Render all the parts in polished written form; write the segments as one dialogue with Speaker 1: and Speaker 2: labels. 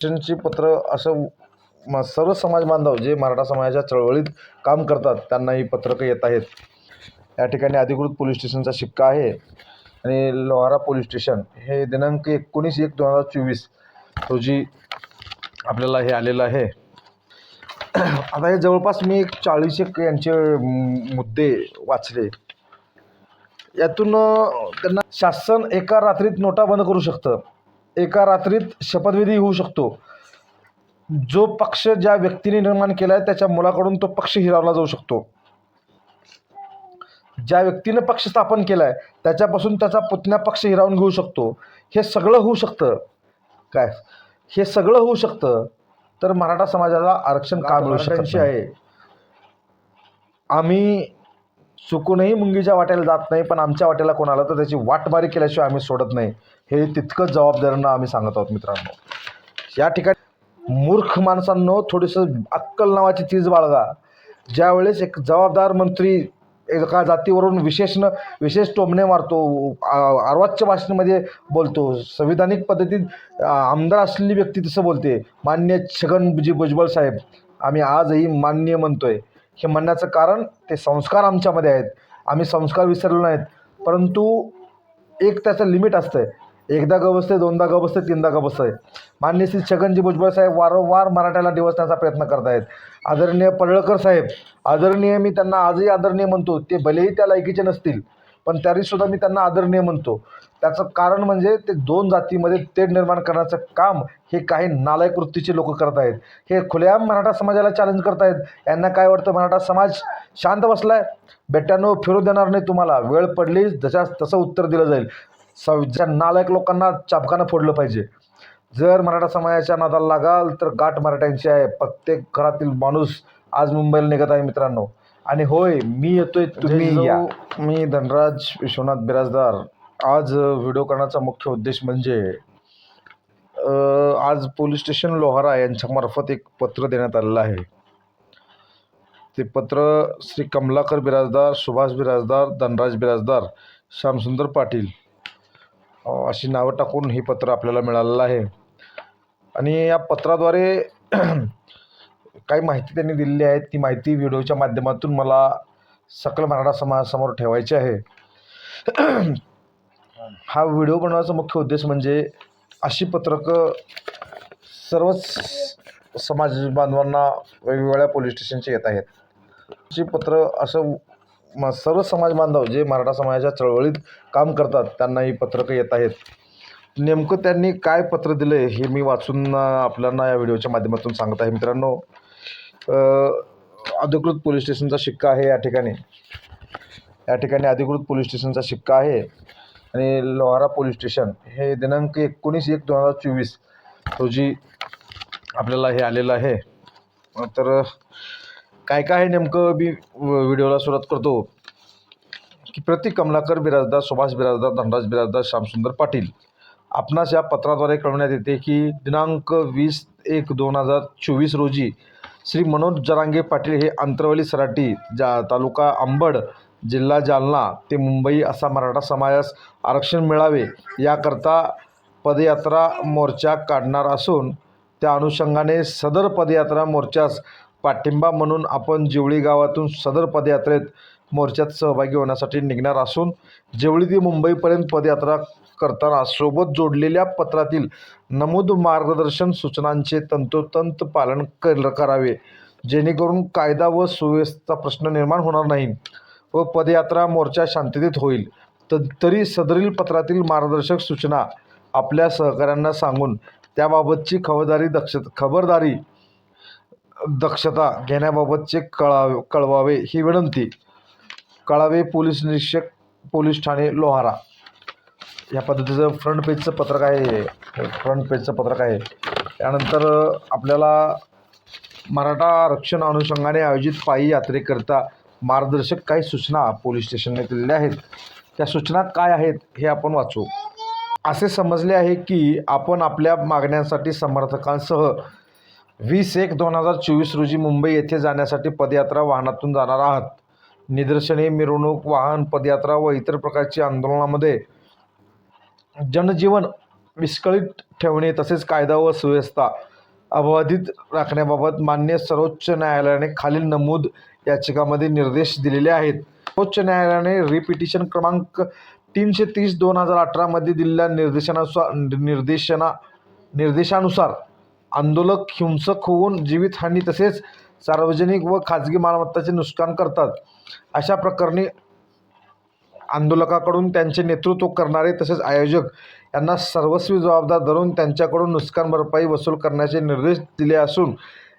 Speaker 1: ची पत्र असं सर्व समाज बांधव जे मराठा समाजाच्या चळवळीत काम करतात त्यांना ही पत्रकं येत आहेत. या ठिकाणी अधिकृत पोलीस स्टेशनचा शिक्का आहे आणि लोहारा पोलीस स्टेशन हे दिनांक 19/1/2024 रोजी आपल्याला हे आलेलं आहे. आता हे जवळपास मी एक 40 एक यांचे मुद्दे वाचले. यातून त्यांना शासन एका रात्रीत नोटा बंद करू शकतं, एका रात्रीत शपथविधी होऊ शकतो. जो पक्ष ज्या व्यक्तीने निर्माण केला आहे त्याच्या मुलाकडून तो पक्ष हिरावला जाऊ शकतो. ज्या व्यक्तीने पक्ष स्थापन केला आहे त्याच्यापासून त्याचा पुतण्या पक्ष हिरावून घेऊ शकतो. हे सगळं होऊ शकतं. काय हे सगळं होऊ शकतं तर मराठा समाजाला आरक्षण का मिळू शकत आहे. आम्ही चुकूनही मुंगीच्या वाट्याला जात नाही, पण आमच्या वाट्याला कोण आलं तर त्याची वाटमारी केल्याशिवाय आम्ही सोडत नाही. हे तितकंच जबाबदारीनं आम्ही सांगत आहोत मित्रांनो. या ठिकाणी मूर्ख माणसांनो थोडंसं अक्कल नावाची चीज बाळगा. ज्यावेळेस एक जबाबदार मंत्री एका जातीवरून विशेष टोमणे मारतो, अर्वाच्य भाषेमध्ये बोलतो, संविधानिक पद्धतीत आमदार असलेली व्यक्ती तसं बोलते, माननीय छगनजी भुजबळ साहेब आम्ही आजही मान्य म्हणतोय. हे म्हणण्याचं कारण ते संस्कार आमच्यामध्ये आहेत. आम्ही संस्कार विसरलो नाहीत, परंतु एक त्याचं लिमिट असतं. एकदा ग बसते, दोनदा ग बसते, तीनदा ग बसते. माननीय श्री छगनजी भुजबळ साहेब वारंवार मराठ्याला डिवचण्याचा प्रयत्न करत आहेत. आदरणीय पडळकर साहेब, आदरणीय, मी त्यांना आजही आदरणीय म्हणतो. ते भलेही त्या लायकीचे नसतील, पण तरीसुद्धा मी त्यांना आदरणीय म्हणतो. त्याचं कारण म्हणजे ते दोन जातीमध्ये तेढ निर्माण करण्याचं काम हे काही नालायक वृत्तीचे लोक करत आहेत. हे खुलेआम मराठा समाजाला चॅलेंज करत आहेत. यांना काय वाटतं मराठा समाज शांत बसलाय? बेट्यानो फिरू देणार नाही तुम्हाला. वेळ पडली तसं उत्तर दिलं जाईल. ज्या नालायक लोकांना चाबकानं फोडलं पाहिजे. जर मराठा समाजाच्या नादाला लागाल तर गाठ मराठ्यांची आहे. प्रत्येक घरातील माणूस आज मुंबईला निघत आहे मित्रांनो. आणि होय, मी येतोय, तुम्ही या. मी धनराज विश्वनाथ बिराजदार. आज व्हिडिओ करण्याचा मुख्य उद्देश म्हणजे आज पोलीस स्टेशन लोहारा यांच्यामार्फत एक पत्र देण्यात आलेलं आहे. ते पत्र श्री कमलाकर बिराजदार, सुभाष बिराजदार, धनराज बिराजदार, श्यामसुंदर पाटील अशी नावं टाकून हे पत्र आपल्याला मिळालेलं आहे. आणि या पत्राद्वारे काही माहिती त्यांनी दिलेली आहे. ती माहिती व्हिडिओच्या माध्यमातून मला सकल मराठा समाजासमोर ठेवायची आहे. हा व्हिडिओ बनवण्याचा मुख्य उद्देश म्हणजे अशी पत्रकं सर्वच समाज बांधवांना वेगवेगळ्या पोलीस स्टेशनचे येत आहेत. अशी पत्र असं सर्व समाज बांधव जे मराठा समाजाच्या चळवळीत काम करतात त्यांना ही पत्रकं येत आहेत. नेमकं त्यांनी काय पत्र दिलं आहे हे मी वाचून आपल्याला या व्हिडिओच्या माध्यमातून सांगत आहे मित्रांनो. अधिकृत पोलीस स्टेशनचा शिक्का आहे. या ठिकाणी अधिकृत पोलीस स्टेशनचा शिक्का आहे आणि लोहारा पोलीस स्टेशन हे दिनांक 19/1/2024 रोजी आपल्याला हे आलेलं आहे. तर काय काय आहे नेमकं मी व्हिडिओला सुरुवात करतो की प्रति कमलाकर बिराजदार, सुभाष बिराजदार, धनराज बिराजदार, श्यामसुंदर पाटील, आपणास या पत्राद्वारे कळवण्यात येते की दिनांक 20/1/2024 रोजी श्री मनोज जरांगे पाटील हे अंतरवली सराटी तालुका अंबड जिल्हा जालना ते मुंबई असा मराठा समाजास आरक्षण मिळावे याकरता पदयात्रा मोर्चा काढणार असून त्या अनुषंगाने सदर पदयात्रा मोर्चास पाठिंबा म्हणून आपण जेवळी गावातून सदर पदयात्रेत मोर्चात सहभागी होण्यासाठी निघणार असून जेवळी ते मुंबईपर्यंत पदयात्रा करताना सोबत जोडलेल्या पत्रातील नमूद मार्गदर्शन सूचनांचे तंतोतंत पालन करावे, जेणेकरून कायदा व सुव्यवस्थेचा प्रश्न निर्माण होणार नाही व पदयात्रा मोर्चा शांततेत होईल. तरी सदरील पत्रातील मार्गदर्शक सूचना आपल्या सहकाऱ्यांना सांगून त्याबाबतची दक्षता घेण्याबाबतचे कळवावे ही विनंती. कळावे पोलीस निरीक्षक, पोलीस ठाणे लोहारा. या पद्धतीचं फ्रंट पेजचं पत्रक आहे. त्यानंतर आपल्याला मराठा आरक्षण अनुषंगाने आयोजित पायी यात्रेकरता मार्गदर्शक काही सूचना पोलीस स्टेशनने दिलेल्या आहेत. त्या सूचना काय आहेत हे आपण वाचू. असे समजले आहे की आपण आपल्या मागण्यांसाठी समर्थकांसह 20/1/2024 रोजी मुंबई येथे जाण्यासाठी पदयात्रा वाहनातून जाणार आहात. निदर्शने, मिरवणूक, वाहन, पदयात्रा व इतर प्रकारच्या आंदोलनामध्ये जनजीवन विस्कळीत ठेवणे तसेच कायदा व सुव्यवस्था अबाधित राखण्याबाबत मान्य सर्वोच्च न्यायालयाने खालील नमूद याचिकामध्ये निर्देश दिलेले आहेत. सर्वोच्च न्यायालयाने रिपिटिशन क्रमांक 330/2018 मध्ये दिलेल्या निर्देशानुसार आंदोलक हिंसक होऊन जीवितहानी तसेच सार्वजनिक व खाजगी मालमत्तेचे नुकसान करतात अशा प्रकरणी आंदोलकाकडून त्यांचे नेतृत्व करणारे तसेच आयोजक यांना सर्वस्वी जबाबदार धरून त्यांच्याकडून नुकसान भरपाई वसूल करण्याचे निर्देश दिले असून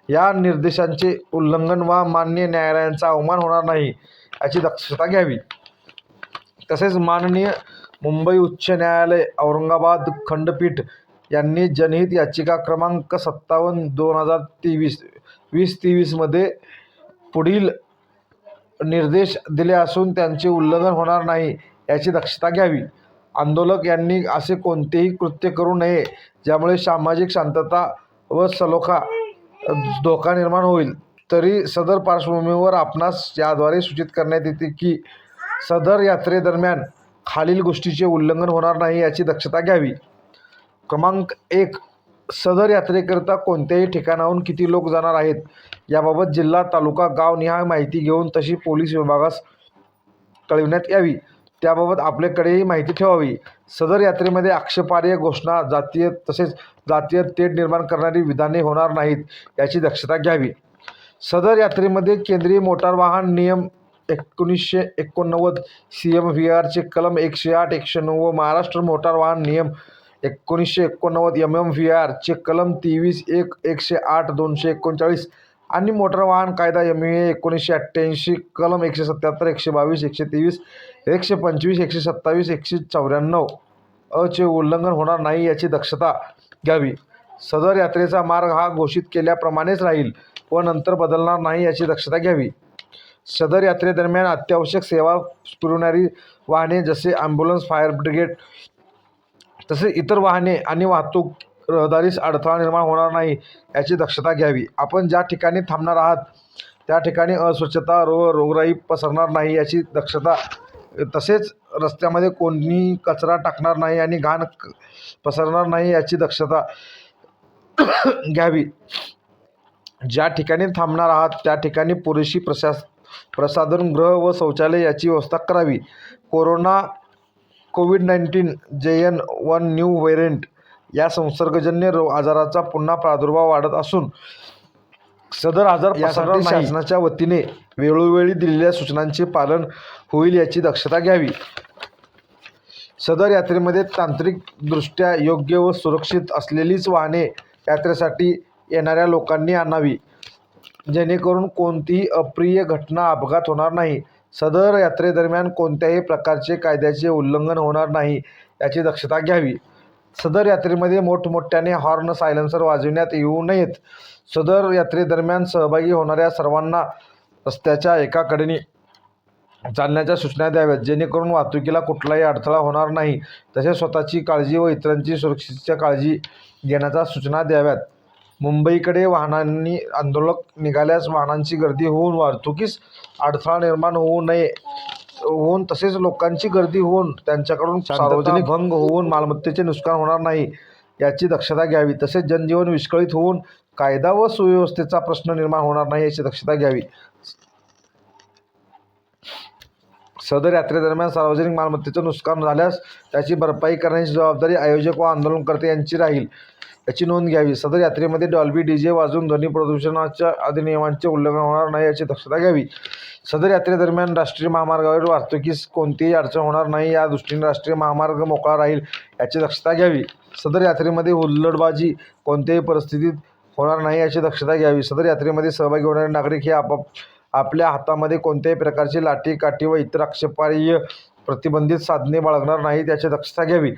Speaker 1: या निर्देशांचे उल्लंघन वा मान्य न्यायालयांचा अवमान होणार नाही याची दक्षता घ्यावी. तसेच माननीय मुंबई उच्च न्यायालय औरंगाबाद खंडपीठ यांनी जनहित याचिका क्रमांक 57/2023 मध्ये पुढील निर्देश दिले असून त्यांचे उल्लंघन होणार नाही याची दक्षता घ्यावी. आंदोलक यांनी असे कोणतेही कृत्य करू नये ज्यामुळे सामाजिक शांतता व सलोखा धोका निर्माण होईल. तरी सदर पार्श्वभूमीवर आपणास याद्वारे सूचित करण्यात येते की सदर यात्रेदरम्यान खालील गोष्टीचे उल्लंघन होणार नाही याची दक्षता घ्यावी. क्रमांक 1. सदर यात्रेकरिता कोणत्याही ठिकाणाहून किती लोक जाणार आहेत याबाबत जिल्हा तालुका गावनिहाय माहिती घेऊन तशी पोलीस विभागास कळविण्यात यावी. त्याबाबत आपल्याकडेही माहिती ठेवावी. सदर यात्रेमध्ये आक्षेपार्ह घोषणा तसेच जातीय तेढ निर्माण करणारी विधाने होणार नाहीत याची दक्षता घ्यावी. सदर यात्रेमध्ये केंद्रीय मोटार वाहन नियम 1989 CMVR चे कलम 108, 109 व महाराष्ट्र मोटार वाहन नियम 1989 MMVR चे कलम 23, 108, 239 आणि मोटार वाहन कायदा MVA 1988 कलम 177, 122, 123, 125, 127, 194 चे उल्लंघन होणार नाही याची दक्षता घ्यावी. सदर यात्रेचा मार्ग हा घोषित केल्याप्रमाणेच राहील व नंतर बदलणार नाही याची दक्षता घ्यावी. सदर यात्रेदरम्यान अत्यावश्यक सेवा पुरवणारी वाहने जसे ॲम्ब्युलन्स, फायर ब्रिगेड तसेच इतर वाहने आणि वाहतूक रहदारीस अडथळा निर्माण होणार नाही याची दक्षता घ्यावी. आपण ज्या ठिकाणी थांबणार आहात त्या ठिकाणी अस्वच्छता व रोगराई पसरणार नाही याची दक्षता, तसेच रस्त्यामध्ये कोणी कचरा टाकणार नाही आणि घाण पसरणार नाही याची दक्षता घ्यावी. ज्या ठिकाणी थांबणार आहात त्या ठिकाणी पुरेशी प्रसाधनगृह व शौचालय याची व्यवस्था करावी. कोविड-19 JN.1 न्यू व्हेरिएंट या संसर्गजन्य आजाराचा पुन्हा प्रादुर्भाव वाढत असून सदर आजार यासाठी शासनाच्या वतीने वेळोवेळी दिलेल्या सूचनांचे पालन होईल याची दक्षता घ्यावी. सदर यात्रेमध्ये तांत्रिकदृष्ट्या योग्य व सुरक्षित असलेलीच वाहने यात्रेसाठी येणाऱ्या लोकांनी आणावी जेणेकरून कोणतीही अप्रिय घटना अपघात होणार नाही. सदर यात्रेदरम्यान कोणत्याही प्रकारचे कायद्याचे उल्लंघन होणार नाही याची दक्षता घ्यावी. सदर यात्रेमध्ये मोठमोठ्याने हॉर्न सायलेन्सर वाजविण्यात येऊ नयेत. सदर यात्रेदरम्यान सहभागी होणाऱ्या सर्वांना रस्त्याच्या एका कडेने चालण्याच्या सूचना द्याव्यात जेणेकरून वाहतुकीला कुठलाही अडथळा होणार नाही. तसेच स्वतःची काळजी व इतरांची सुरक्षेची काळजी घेण्याच्या सूचना द्याव्यात. मुंबईकडे वाहनांनी आंदोलक निघाल्यास वाहनांची गर्दी होऊन वाहतुकीस अडथळा निर्माण होऊन तसेच लोकांची गर्दी होऊन त्यांच्याकडून सार्वजनिक भंग होऊन मालमत्तेचे नुकसान होणार नाही याची दक्षता घ्यावी. तसेच जनजीवन विस्कळीत होऊन कायदा व सुव्यवस्थेचा प्रश्न निर्माण होणार नाही याची दक्षता घ्यावी. सदर यात्रेदरम्यान सार्वजनिक मालमत्तेचं नुकसान झाल्यास त्याची भरपाई करण्याची जबाबदारी आयोजक व आंदोलनकर्ते यांची राहील याची नोंद घ्यावी. सदर यात्रेमध्ये डॉल्बी DJ वाजवून ध्वनी प्रदूषणाच्या अधिनियमांचे उल्लंघन होणार नाही याची दक्षता घ्यावी. सदर यात्रेदरम्यान राष्ट्रीय महामार्गावर वाहतुकीस कोणतीही अडचण होणार नाही या दृष्टीने राष्ट्रीय महामार्ग मोकळा राहील याची दक्षता घ्यावी. सदर यात्रेमध्ये हुल्लडबाजी कोणत्याही परिस्थितीत होणार नाही याची दक्षता घ्यावी. सदर यात्रेमध्ये सहभागी होणारे नागरिक हे आपल्या हातामध्ये कोणत्याही प्रकारची लाठी, काठी व इतर आक्षेपार्ह प्रतिबंधित साधने बाळगणार नाहीत याची दक्षता घ्यावी.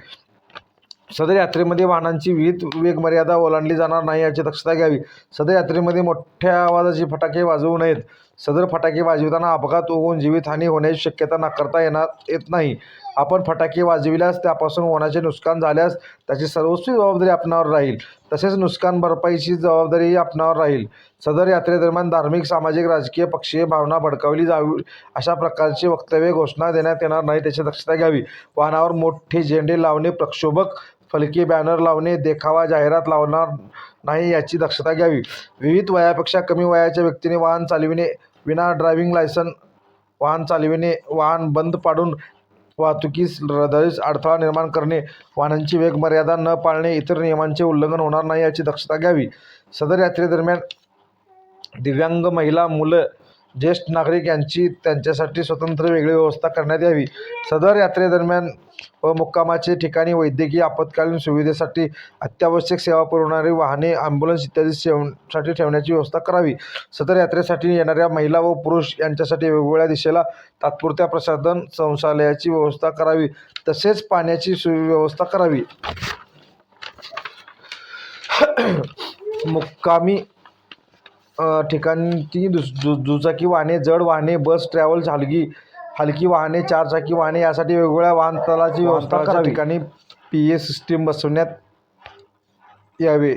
Speaker 1: सदर यात्रेमध्ये वाहनांची विहित वेगमर्यादा ओलांडली जाणार नाही याची दक्षता घ्यावी. सदर यात्रेमध्ये मोठ्या आवाजाचे फटाके वाजवू नयेत. सदर फटाके वाजविताना अपघात होऊन जीवितहानी होण्याची शक्यता नाकारता येत नाही. आपण फटाके वाजविल्यास त्यापासून होण्याचे नुकसान झाल्यास त्याची सर्वस्वी जबाबदारी आपणावर राहील. तसेच नुकसान भरपाईची जबाबदारीही आपणावर राहील. सदर यात्रेदरम्यान धार्मिक, सामाजिक, राजकीय, पक्षीय भावना भडकावली जावी अशा प्रकारचे वक्तव्य, घोषणा देण्यात येणार नाही त्याची दक्षता घ्यावी. वाहनावर मोठे झेंडे लावणे, प्रक्षोभक फलके, बॅनर लावणे, देखावा, जाहिरात नाही याची दक्षता घ्यावी. विविध वयापेक्षा कमी वयाच्या व्यक्तीने वाहन चालविणे, विना ड्रायव्हिंग लायसन वाहन चालविणे, वाहन बंद पाडून वाहतुकीस रहदारीस अडथळा निर्माण करणे, वाहनांची वेग मर्यादा न पाळणे इतर नियमांचे उल्लंघन होणार नाही याची दक्षता घ्यावी. सदर यात्रेदरम्यान दिव्यांग, महिला, मुलं, ज्येष्ठ नागरिक यांची त्यांच्यासाठी स्वतंत्र वेगळी व्यवस्था करण्यात यावी. सदर यात्रेदरम्यान व मुक्कामाचे ठिकाणी वैद्यकीय आपत्कालीन सुविधेसाठी अत्यावश्यक सेवा पुरवणारी वाहने, ॲम्ब्युलन्स इत्यादी सेवांसाठी ठेवण्याची व्यवस्था करावी. सदर यात्रेसाठी येणाऱ्या महिला व पुरुष यांच्यासाठी वेगवेगळ्या दिशेला तात्पुरत्या प्रसाधन शौचालयाची व्यवस्था करावी. तसेच पाण्याची व्यवस्था करावी. मुक्कामी ठिकाणी दुचाकी वाहने, जड वाहने, बस, ट्रॅव्हल्स, हलकी वाहने, चारचाकी वाहने यासाठी वेगवेगळ्या वाहनतळाची व्यवस्था करावी. ठिकाणी PA सिस्टीम बसवण्यात यावे.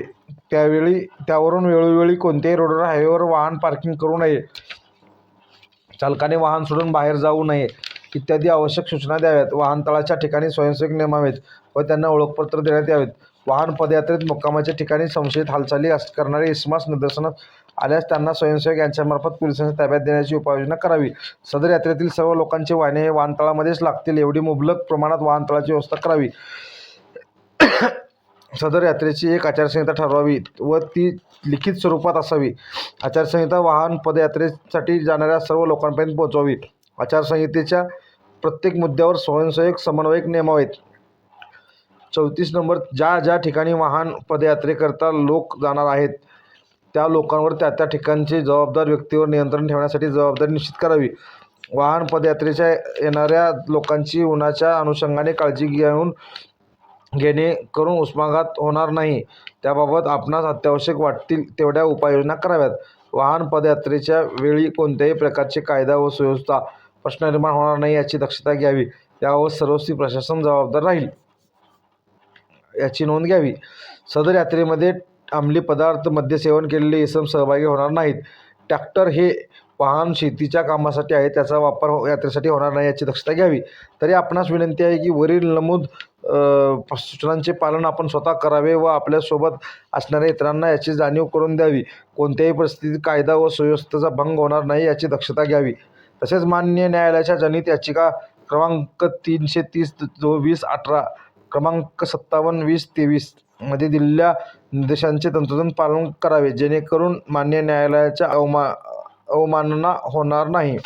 Speaker 1: त्यावरून वेळोवेळी कोणत्याही रोडवर, हायवेवर वाहन पार्किंग करू नये, चालकाने वाहन सोडून बाहेर जाऊ नये इत्यादी आवश्यक सूचना द्याव्यात. वाहनतळाच्या ठिकाणी स्वयंसेवक नेमावेत व त्यांना ओळखपत्र देण्यात यावेत. वाहन पदयात्रेत मुक्कामाच्या ठिकाणी संशयित हालचाली करणारे इसमास निदर्शनास आल्यास त्यांना स्वयंसेवक यांच्यामार्फत पोलिसांच्या ताब्यात देण्याची उपाययोजना करावी. सदर यात्रेतील सर्व लोकांचे वाहने हे वाहनतळामध्येच लागतील एवढी मुबलक प्रमाणात वाहनतळाची व्यवस्था करावी. सदर यात्रेची एक आचारसंहिता ठरवावी व ती लिखित स्वरूपात असावी. आचारसंहिता वाहन पदयात्रेसाठी जाणाऱ्या सर्व लोकांपर्यंत पोहोचवावी. आचारसंहितेच्या प्रत्येक मुद्द्यावर स्वयंसेवक समन्वयक नेमावेत. 34 नंबर, ज्या ठिकाणी वाहन पदयात्रेकरता लोक जाणार आहेत त्या लोकांवर त्या ठिकाणचे जबाबदार व्यक्तीवर नियंत्रण ठेवण्यासाठी जबाबदारी निश्चित करावी. वाहन पदयात्रेच्या येणाऱ्या लोकांची उन्हाच्या अनुषंगाने काळजी घेणे करून उष्माघात होणार नाही त्याबाबत आपणास अत्यावश्यक वाटतील तेवढ्या उपाययोजना कराव्यात. वाहन पदयात्रेच्या वेळी कोणत्याही प्रकारचे कायदा व सुव्यवस्था प्रश्न निर्माण होणार नाही याची दक्षता घ्यावी. यावर सर्वस्वी प्रशासन जबाबदार राहील याची नोंद घ्यावी. सदर यात्रेमध्ये अंमली पदार्थ, मद्यसेवन केलेले इसम सहभागी होणार नाहीत. ट्रॅक्टर हे वाहन शेतीच्या कामासाठी आहे, त्याचा वापर यात्रेसाठी होणार नाही याची दक्षता घ्यावी. तरी आपणास विनंती आहे की वरील नमूद सूचनांचे पालन आपण स्वतः करावे व आपल्यासोबत असणाऱ्या इतरांना याची जाणीव करून द्यावी. कोणत्याही परिस्थितीत कायदा व सुव्यवस्थेचा भंग होणार नाही याची दक्षता घ्यावी. तसेच माननीय न्यायालयाच्या जनहित याचिका क्रमांक 330/2018, क्रमांक 57/2023 मध्ये दिलेल्या निर्देशांचे तंतोतंत पालन करावे जेणेकरून माननीय न्यायालयाच्या अवमानना होणार नाही.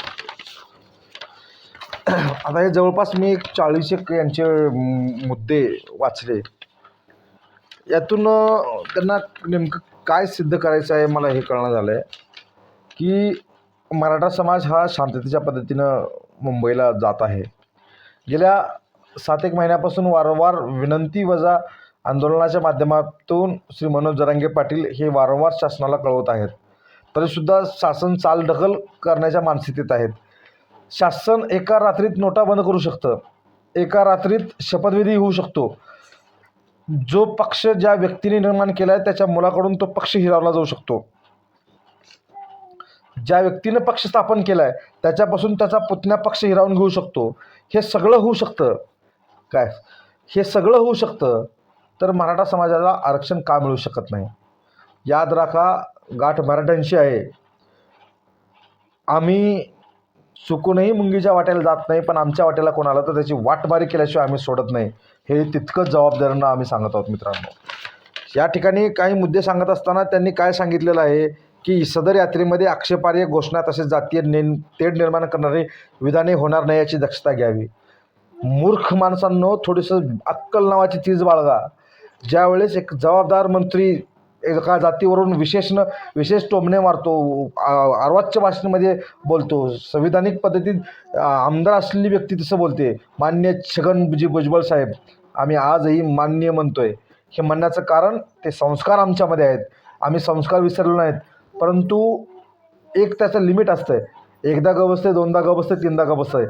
Speaker 1: आता हे जवळपास मी एक 40 यांचे मुद्दे वाचले. यातून त्यांना नेमकं काय सिद्ध करायचं आहे मला हे कळणं झालं आहे की मराठा समाज हा शांततेच्या पद्धतीनं मुंबईला जात आहे. गेल्या 7-1 महिन्यापासून वारंवार विनंती वजा आंदोलनाच्या माध्यमातून श्री मनोज जरांगे पाटील हे वारंवार शासनाला कळवत आहेत. तरीसुद्धा शासन चालढकल करण्याच्या मानसिकतेत आहेत. शासन एका रात्रीत नोटा बंद करू शकतं, एका रात्रीत शपथविधी होऊ शकतो. जो पक्ष ज्या व्यक्तीने निर्माण केला आहे त्याच्या मुलाकडून तो पक्ष हिरावला जाऊ शकतो. ज्या व्यक्तीने पक्ष स्थापन केला आहे त्याच्यापासून त्याचा पुतण्या पक्ष हिरावून घेऊ शकतो. हे सगळं होऊ शकतं. काय हे सगळं होऊ शकतं तर मराठा समाजाला आरक्षण का मिळू शकत नाही? याद राखा, गाठ मराठ्यांशी आहे. आम्ही चुकूनही मुंगीच्या वाट्याला जात नाही, पण आमच्या वाट्याला कोण आलं तर त्याची वाटमारी केल्याशिवाय आम्ही सोडत नाही हे तितकंच जबाबदारीनं आम्ही सांगत आहोत. मित्रांनो, या ठिकाणी काही मुद्दे सांगत असताना त्यांनी काय सांगितलेलं आहे की सदर यात्रेमध्ये आक्षेपार्ह घोषणा तसेच जातीय तेढ निर्माण करणारी विधाने होणार नाही याची दक्षता घ्यावी. मूर्ख माणसांनो, थोडंसं अक्कल नावाची चीज बाळगा. ज्यावेळेस एक जबाबदार मंत्री एका जातीवरून विशेष टोमणे मारतो, अर्वाच्य भाषेमध्ये बोलतो, संविधानिक पद्धतीत आमदार असलेली व्यक्ती तसं बोलते, माननीय छगनजी भुजबळ साहेब आम्ही आजही मान्य म्हणतोय. हे म्हणण्याचं कारण ते संस्कार आमच्यामध्ये आहेत. आम्ही संस्कार विसरलो नाहीत, परंतु एक त्याचं लिमिट असतं. एकदा ग बसते, दोनदा ग बसते, तीनदा ग बसते.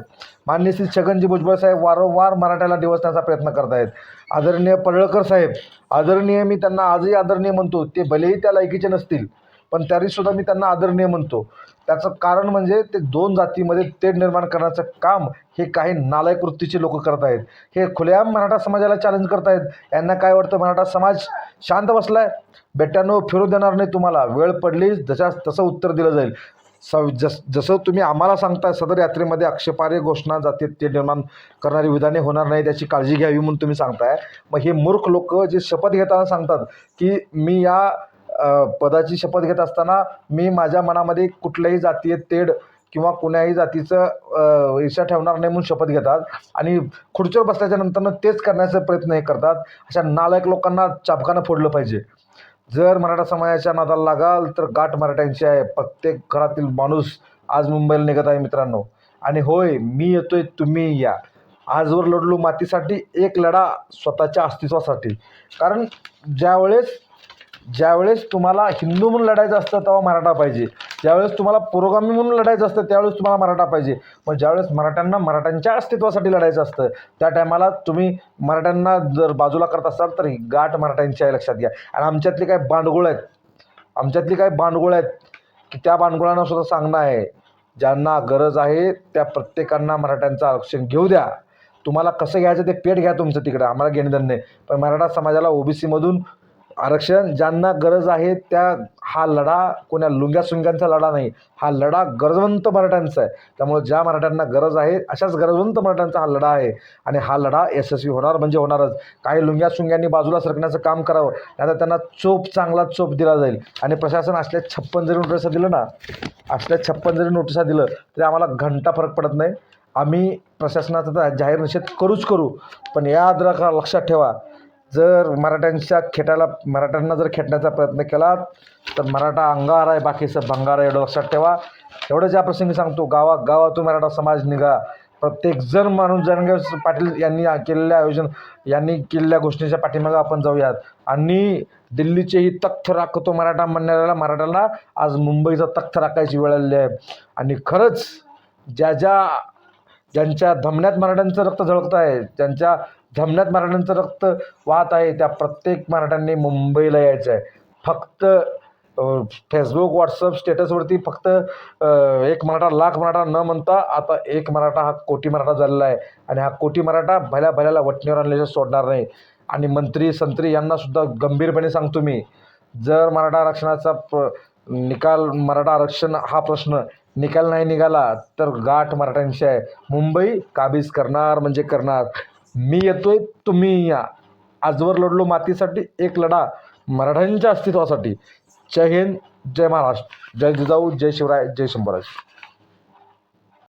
Speaker 1: माननीय श्री छगनजी भुजबळ साहेब वारंवार मराठ्याला डिवचण्याचा प्रयत्न करत आहेत. आदरणीय पडळकर साहेब, आदरणीय, मी त्यांना आजही आदरणीय म्हणतो, ते भलेही त्या लायकीचे नसतील पण तरीसुद्धा मी त्यांना आदरणीय म्हणतो. त्याचं कारण म्हणजे ते दोन जातीमध्ये तेढ निर्माण करण्याचं काम हे काही नालायक वृत्तीचे लोक करत आहेत. हे खुलेआम मराठा समाजाला चॅलेंज करत आहेत. यांना काय वाटतं मराठा समाज शांत बसलाय? बेट्यानो फिरू देणार नाही तुम्हाला. वेळ पडली तसं उत्तर दिलं जाईल. जसं तुम्ही आम्हाला सांगताय सदर यात्रेमध्ये आक्षेपार्ह घोषणा जाती ते निर्माण करणारी विधाने होणार नाही त्याची काळजी घ्यावी म्हणून तुम्ही सांगताय. मग हे मूर्ख लोक जे शपथ घेताना सांगतात की मी या पदाची शपथ घेत असताना मी माझ्या मनामध्ये कुठल्याही जातीय तेढ किंवा कुण्याही जातीचं ईर्ष्या ठेवणार नाही म्हणून शपथ घेतात आणि खुर्चीवर बसल्याच्या नंतरनं तेच करण्याचा प्रयत्न हे करतात. अशा नालायक लोकांना चाबकानं फोडलं पाहिजे. जर मराठा समाजाच्या नादाला लागाल तर गाठ मराठ्यांची आहे. प्रत्येक घरातील माणूस आज मुंबईला निघत आहे मित्रांनो. आणि होय, मी येतोय, तुम्ही या. आजवर लढलो मातीसाठी, एक लढा स्वतःच्या अस्तित्वासाठी. कारण ज्यावेळेस तुम्हाला हिंदू म्हणून लढायचं असतं तेव्हा मराठा पाहिजे. ज्यावेळेस तुम्हाला पुरोगामी म्हणून लढायचं असतं त्यावेळेस तुम्हाला मराठा पाहिजे. मग ज्यावेळेस मराठ्यांना मराठ्यांच्या अस्तित्वासाठी लढायचं असतं त्या टायमाला तुम्ही मराठ्यांना जर बाजूला करत असाल तर ही गाठ मराठ्यांची आहे, लक्षात घ्या. आणि आमच्यातली काय बांडगुळ आहेत की त्या बांडगुळांना सुद्धा सांगणं आहे, ज्यांना गरज आहे त्या प्रत्येकांना मराठ्यांचं आरक्षण घेऊ द्या. तुम्हाला कसं घ्यायचं ते पेट घ्या तुमचं तिकडं, आम्हाला घेणं नाही. पण मराठा समाजाला ओबीसीमधून आरक्षण ज्यांना गरज आहे त्या, हा लढा कोण्या लुंग्या-सुंग्यांचा लढा नाही, हा लढा गरजवंत मराठ्यांचा आहे. त्यामुळे ज्या मराठ्यांना गरज आहे अशाच गरजवंत मराठ्यांचा हा लढा आहे आणि हा लढा यशस्वी होणार म्हणजे होणारच. काही लुंग्या-सुंग्यांनी बाजूला सरकण्याचं काम करावं, नाहीतर त्यांना चांगला चोप दिला जाईल. आणि प्रशासन असल्या 56 जरी नोटिसा दिलं तरी आम्हाला घंटा फरक पडत नाही. आम्ही प्रशासनाचा तर जाहीर निषेध करू, पण याद लक्षात ठेवा, जर मराठ्यांना जर खेटण्याचा प्रयत्न केला तर मराठा अंगार आहे, बाकीचं भंगार आहे, एवढं लक्षात ठेवा. एवढंच या प्रसंगी सांगतो. गावातून मराठा समाज निघा. प्रत्येकजण माणूस जरांगे पाटील यांनी केलेल्या घोषणेच्या पाठीमागं आपण जाऊयात. आणि दिल्लीचेही तख्त राखतो मराठा म्हणणाऱ्याला मराठ्याला आज मुंबईचा तख्त राखायची वेळ आलेली आहे. आणि खरंच ज्यांच्या धमन्यात मराठ्यांचं रक्त झळकत आहे, ज्यांच्या धमन्यात मराठ्यांचं रक्त वाहत आहे, त्या प्रत्येक मराठ्यांनी मुंबईला यायचं आहे. फक्त फेसबुक व्हॉट्सअप स्टेटसवरती फक्त एक मराठा लाख मराठा न म्हणता आता एक मराठा हा कोटी मराठा झालेला आहे. आणि हा कोटी मराठा भल्याला वटणीवर आणल्याशिवाय सोडणार नाही. आणि मंत्री संत्री यांनासुद्धा गंभीरपणे सांगतो मी, जर मराठा आरक्षणाचा मराठा आरक्षण हा प्रश्न निकाल नाही निघाला तर गाठ मराठ्यांची आहे. मुंबई काबीज करणार म्हणजे करणार. मी येतोय, तुम्ही या. आजवर लढलो मातीसाठी, एक लढा मराठ्यांच्या अस्तित्वासाठी. जय हिंद, जय महाराष्ट्र, जय जिजाऊ, जय शिवराय, जय शंभूराज.